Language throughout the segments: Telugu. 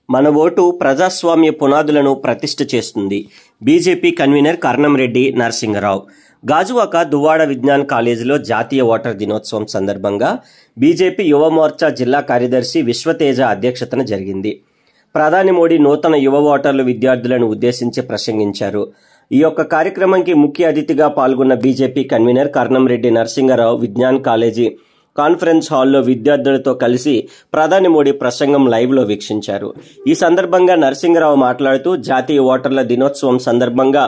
మన ఓటు ప్రజాస్వామ్య పునాదులను ప్రతిష్ఠ చేస్తుంది. BJP convener Karnamreddy Narasingarao. గాజువాక దువ్వాడ విజ్ఞాన్ కాలేజీలో జాతీయ ఓటర్ దినోత్సవం సందర్భంగా బీజేపీ యువ మోర్చా జిల్లా కార్యదర్శి విశ్వతేజ అధ్యక్షతన జరిగింది. ప్రధాని మోడీ నూతన యువ ఓటర్లు విద్యార్థులను ఉద్దేశించి ప్రసంగించారు. ఈ యొక్క కార్యక్రమానికి ముఖ్య అతిథిగా పాల్గొన్న BJP convener Karnamreddy Narasingarao Vignan college conference హాల్లో విద్యార్థులతో కలిసి ప్రధాని మోడీ ప్రసంగం లైవ్లో వీక్షించారు. ఈ సందర్భంగా నరసింగరావు మాట్లాడుతూ జాతీయ ఓటర్ల దినోత్సవం సందర్భంగా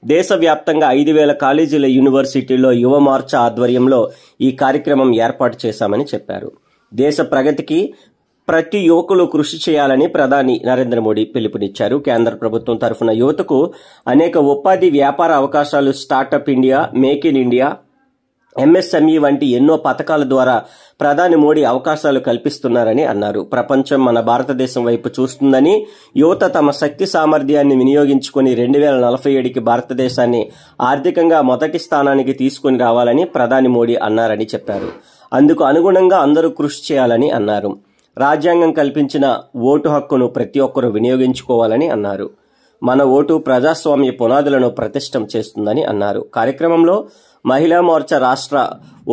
దేశవ్యాప్తంగా 5,000 కాలేజీల యూనివర్సిటీల్లో యువ మోర్చా ఆధ్వర్యంలో ఈ కార్యక్రమం ఏర్పాటు చేశామని చెప్పారు. దేశ ప్రగతికి ప్రతి యువకులు కృషి చేయాలని ప్రధాని నరేంద్ర మోడీ పిలుపునిచ్చారు. కేంద్ర ప్రభుత్వం తరఫున యువతకు అనేక ఉపాధి వ్యాపార అవకాశాలు, startup India, make in India, MSME వంటి ఎన్నో పథకాల ద్వారా ప్రధాని మోడీ అవకాశాలు కల్పిస్తున్నారని అన్నారు. ప్రపంచం మన భారతదేశం వైపు చూస్తుందని, యువత తమ శక్తి సామర్థ్యాన్ని వినియోగించుకుని 2047కి భారతదేశాన్ని ఆర్థికంగా మొదటి స్థానానికి తీసుకుని రావాలని ప్రధాని మోడీ అన్నారని చెప్పారు. అందుకు అనుగుణంగా అందరూ కృషి చేయాలని అన్నారు. రాజ్యాంగం కల్పించిన ఓటు హక్కును ప్రతి ఒక్కరూ వినియోగించుకోవాలని అన్నారు. మన ఓటు ప్రజాస్వామ్య పునాదులను ప్రతిష్టం చేస్తుందని అన్నారు. కార్యక్రమంలో మహిళా మోర్చా రాష్ట్ర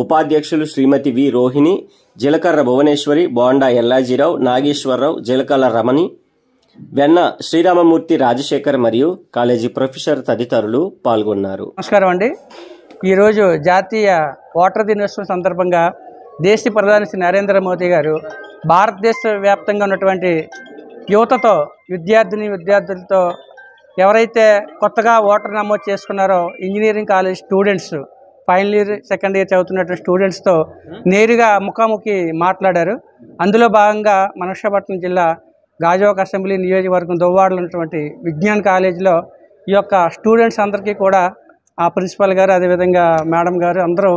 ఉపాధ్యక్షులు శ్రీమతి వి రోహిణి, జిలకర్ర భువనేశ్వరి, బోండా ఎల్లాజీరావు, నాగేశ్వరరావు, జిలకర్ర రమణి, వెన్న శ్రీరామమూర్తి, రాజశేఖర్ మరియు కాలేజీ ప్రొఫెసర్ తదితరులు పాల్గొన్నారు. నమస్కారం అండి. ఈరోజు జాతీయ ఓటర్ దినోత్సవం సందర్భంగా దేశ ప్రధాని శ్రీ నరేంద్ర మోదీ గారు భారతదేశ వ్యాప్తంగా ఉన్నటువంటి యువతతో, విద్యార్థులతో ఎవరైతే కొత్తగా ఓటర్ నమోదు చేసుకున్నారో engineering college students, final year, second year చదువుతున్నటువంటి స్టూడెంట్స్తో నేరుగా ముఖాముఖి మాట్లాడారు. అందులో భాగంగా మన విశాఖపట్నం జిల్లా గాజువాక అసెంబ్లీ నియోజకవర్గం దువ్వాడలో ఉన్నటువంటి విజ్ఞాన్ కాలేజీలో ఈ యొక్క స్టూడెంట్స్ అందరికీ కూడా ఆ ప్రిన్సిపల్ గారు, అదేవిధంగా మేడం గారు అందరూ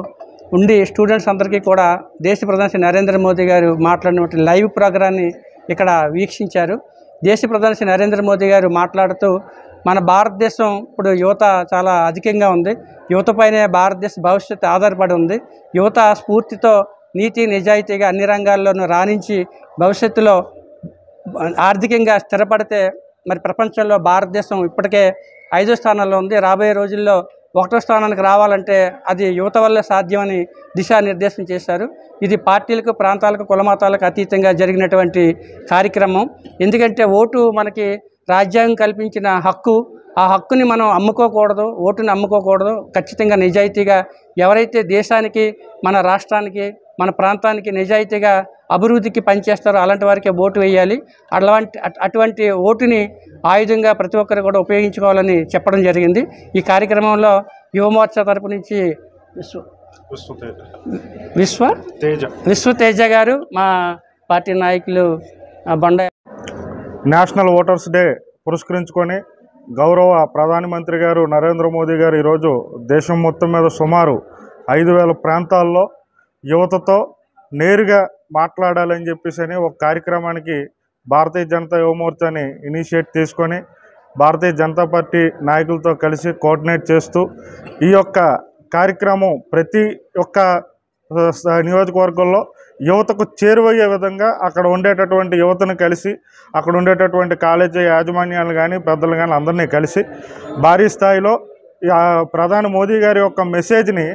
ఉండి స్టూడెంట్స్ అందరికీ కూడా దేశ ప్రధాని శ్రీ నరేంద్ర మోదీ గారు మాట్లాడినటువంటి లైవ్ ప్రోగ్రాన్ని ఇక్కడ వీక్షించారు. దేశ ప్రధాని శ్రీ నరేంద్ర మోదీ గారు మాట్లాడుతూ మన భారతదేశం ఇప్పుడు యువత చాలా అధికంగా ఉంది, యువతపైనే భారతదేశ భవిష్యత్తు ఆధారపడి ఉంది. యువత స్ఫూర్తితో నీతి నిజాయితీగా అన్ని రంగాల్లోనూ రాణించి భవిష్యత్తులో ఆర్థికంగా స్థిరపడితే మరి ప్రపంచంలో భారతదేశం ఇప్పటికే 5వ స్థానంలో ఉంది. రాబోయే రోజుల్లో 1వ స్థానానికి రావాలంటే అది యువత వల్లే సాధ్యమని దిశానిర్దేశం చేశారు. ఇది పార్టీలకు, ప్రాంతాలకు, కులమతాలకు అతీతంగా జరిగినటువంటి కార్యక్రమం. ఎందుకంటే ఓటు మనకి రాజ్యాంగం కల్పించిన హక్కు. ఆ హక్కుని మనం అమ్ముకోకూడదు, ఓటుని అమ్ముకోకూడదు. ఖచ్చితంగా నిజాయితీగా ఎవరైతే దేశానికి, మన రాష్ట్రానికి, మన ప్రాంతానికి నిజాయితీగా అభివృద్ధికి పనిచేస్తారో అలాంటి వారికి ఓటు వేయాలి. అటువంటి ఓటుని ఆయుధంగా ప్రతి ఒక్కరు కూడా ఉపయోగించుకోవాలని చెప్పడం జరిగింది. ఈ కార్యక్రమంలో యువమోర్చా తరపు నుంచి విశ్వతేజ గారు, మా పార్టీ నాయకులు బొండ. నేషనల్ ఓటర్స్ డే పురస్కరించుకొని గౌరవ ప్రధానమంత్రి గారు నరేంద్ర మోదీ గారు ఈరోజు దేశం మొత్తం మీద సుమారు 5,000 ప్రాంతాల్లో యువతతో నేరుగా మాట్లాడాలని చెప్పేసి ఒక కార్యక్రమానికి భారతీయ జనతా యువ మోర్చాని ఇనిషియేట్ తీసుకొని భారతీయ జనతా పార్టీ నాయకులతో కలిసి కోఆర్డినేట్ చేస్తూ ఈ యొక్క కార్యక్రమం ప్రతి ఒక్క నియోజకవర్గంలో యువతకు చేరువయ్యే విధంగా అక్కడ ఉండేటటువంటి యువతను కలిసి, అక్కడ ఉండేటటువంటి కాలేజీ యాజమాన్యాలు కానీ, పెద్దలు కానీ అందరినీ కలిసి భారీ స్థాయిలో ప్రధాని మోదీ గారి యొక్క మెసేజ్ని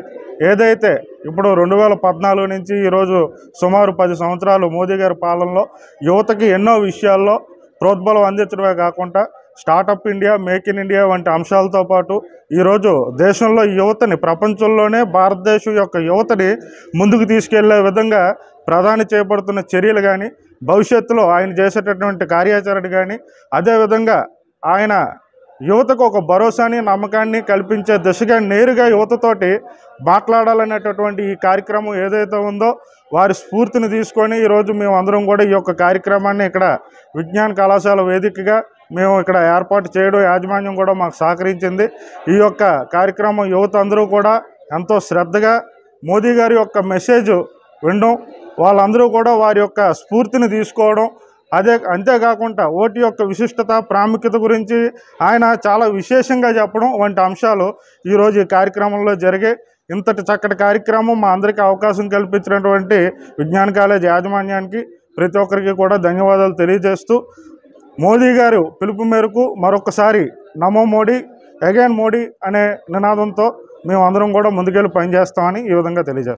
ఏదైతే ఇప్పుడు 2014 నుంచి ఈరోజు సుమారు 10 సంవత్సరాలు మోదీ గారి పాలనలో యువతకి ఎన్నో విషయాల్లో ప్రోద్బలం అందించడమే కాకుండా startup India, make in India వంటి అంశాలతో పాటు ఈరోజు దేశంలో యువతని, ప్రపంచంలోనే భారతదేశం యొక్క యువతని ముందుకు తీసుకెళ్లే విధంగా ప్రధాని చేపడుతున్న చర్యలు కానీ, భవిష్యత్తులో ఆయన చేసేటటువంటి కార్యాచరణ కానీ, అదేవిధంగా ఆయన యువతకు ఒక భరోసాని, నమ్మకాన్ని కల్పించే దిశగా నేరుగా యువతతోటి మాట్లాడాలనేటటువంటి ఈ కార్యక్రమం ఏదైతే ఉందో వారి స్ఫూర్తిని తీసుకొని ఈరోజు మేము అందరం కూడా ఈ యొక్క కార్యక్రమాన్ని ఇక్కడ విజ్ఞాన కళాశాల వేదికగా మేము ఇక్కడ ఏర్పాటు చేయడం, యాజమాన్యం కూడా మాకు సహకరించింది. ఈ యొక్క కార్యక్రమం యువత అందరూ కూడా ఎంతో శ్రద్ధగా మోదీ గారి యొక్క మెసేజ్ వినడం, వాళ్ళందరూ కూడా వారి యొక్క స్ఫూర్తిని తీసుకోవడం, అంతేకాకుండా ఓటు యొక్క విశిష్టత, ప్రాముఖ్యత గురించి ఆయన చాలా విశేషంగా చెప్పడం వంటి అంశాలు ఈరోజు ఈ కార్యక్రమంలో జరిగాయి. ఇంతటి చక్కటి కార్యక్రమం మా అందరికీ అవకాశం కల్పించినటువంటి విజ్ఞాన కాలేజ్ యాజమాన్యానికి ప్రతి ఒక్కరికి కూడా ధన్యవాదాలు తెలియజేస్తూ మోదీ గారు పిలుపు మేరకు మరొకసారి నమో మోడీ అగైన్ మోడీ అనే నినాదంతో మేము అందరం కూడా ముందుకెళ్ళి పనిచేస్తామని ఈ విధంగా తెలియజేస్తాం.